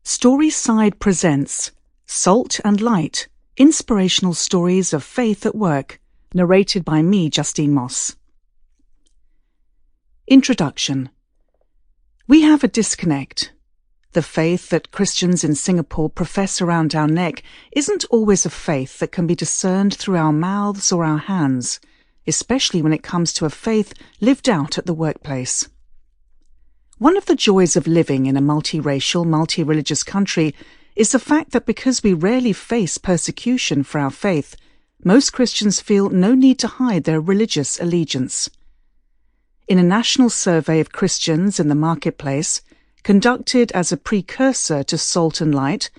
Storyside presents Salt&Light, Inspirational Stories of Faith at Work, narrated by me, Justine Moss. Introduction. We have a disconnect. The faith that Christians in Singapore profess around our neck isn't always a faith that can be discerned through our mouths or our hands, especially when it comes to a faith lived out at the workplace. One of the joys of living in a multiracial, multi-religious country is the fact that because we rarely face persecution for our faith, most Christians feel no need to hide their religious allegiance. In a national survey of Christians in the marketplace, conducted as a precursor to Salt&Light,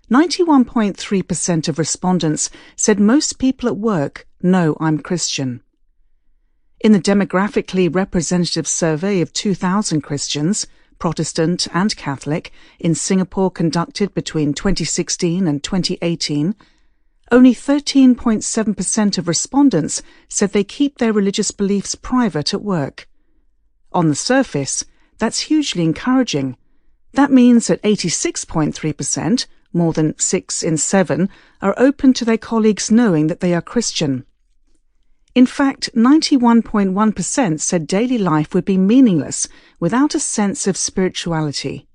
91.3% of respondents said most people at work know I'm Christian. In the demographically representative survey of 2,000 Christians, Protestant and Catholic, in Singapore conducted between 2016 and 2018, only 13.7% of respondents said they keep their religious beliefs private at work. On the surface, that's hugely encouraging. That means that 86.3%, more than 6 in 7, are open to their colleagues knowing that they are Christian. In fact, 91.1% said daily life would be meaningless without a sense of spirituality.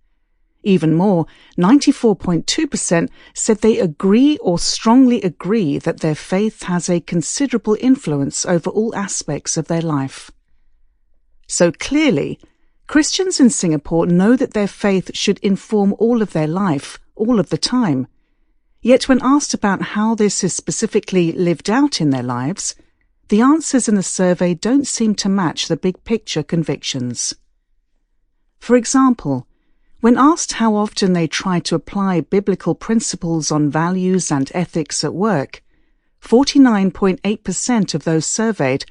Even more, 94.2% said they agree or strongly agree that their faith has a considerable influence over all aspects of their life. So clearly, Christians in Singapore know that their faith should inform all of their life, all of the time. Yet when asked about how this is specifically lived out in their lives, the answers in the survey don't seem to match the big picture convictions. For example, when asked how often they try to apply biblical principles on values and ethics at work, 49.8% of those surveyed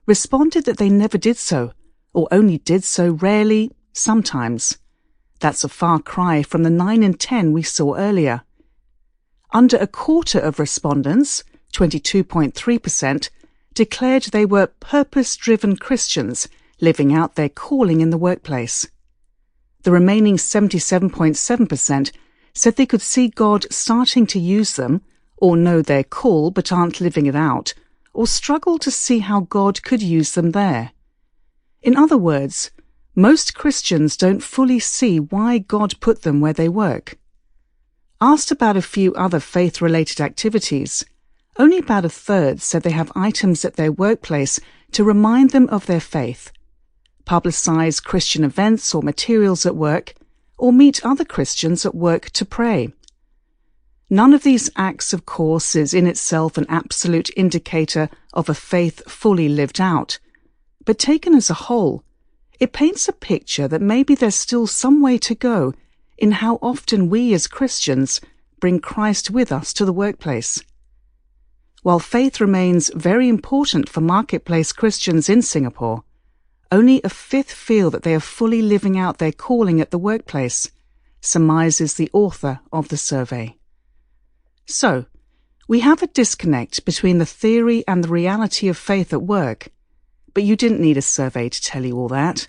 responded that they never did so, or only did so rarely, sometimes. That's a far cry from the 9 in 10 we saw earlier. Under a quarter of respondents, 22.3%, declared they were purpose-driven Christians living out their calling in the workplace. The remaining 77.7% said they could see God starting to use them, or know their call but aren't living it out, or struggle to see how God could use them there. In other words, most Christians don't fully see why God put them where they work. Asked about a few other faith-related activities, only about a third said they have items at their workplace to remind them of their faith, publicize Christian events or materials at work, or meet other Christians at work to pray. None of these acts, of course, is in itself an absolute indicator of a faith fully lived out, but taken as a whole, it paints a picture that maybe there's still some way to go in how often we as Christians bring Christ with us to the workplace. While faith remains very important for marketplace Christians in Singapore, only a fifth feel that they are fully living out their calling at the workplace, surmises the author of the survey. So, we have a disconnect between the theory and the reality of faith at work. But you didn't need a survey to tell you all that.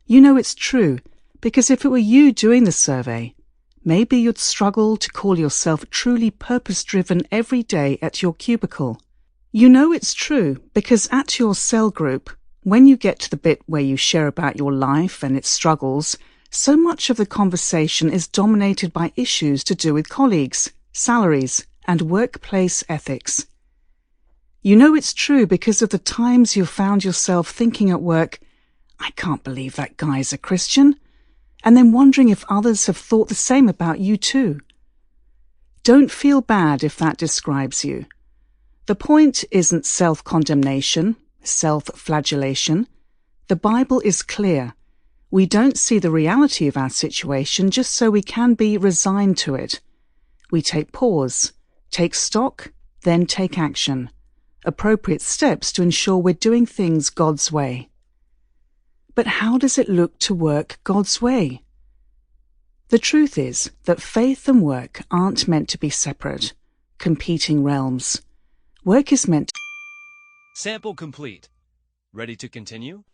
You know it's true, because if it were you doing the survey, maybe you'd struggle to call yourself truly purpose-driven every day at your cubicle. You know it's true, because at your cell group, when you get to the bit where you share about your life and its struggles, so much of the conversation is dominated by issues to do with colleagues, salaries, and workplace ethics. You know it's true because of the times you've found yourself thinking at work, I can't believe that guy's a Christian, and then wondering if others have thought the same about you too. Don't feel bad if that describes you. The point isn't self-condemnation, self-flagellation. The Bible is clear. We don't see the reality of our situation just so we can be resigned to it. We take pause, take stock, then take action. Appropriate steps to ensure we're doing things God's way. But how does it look to work God's way? The truth is that faith and work aren't meant to be separate, competing realms. Work is meant Sample complete. Ready to continue?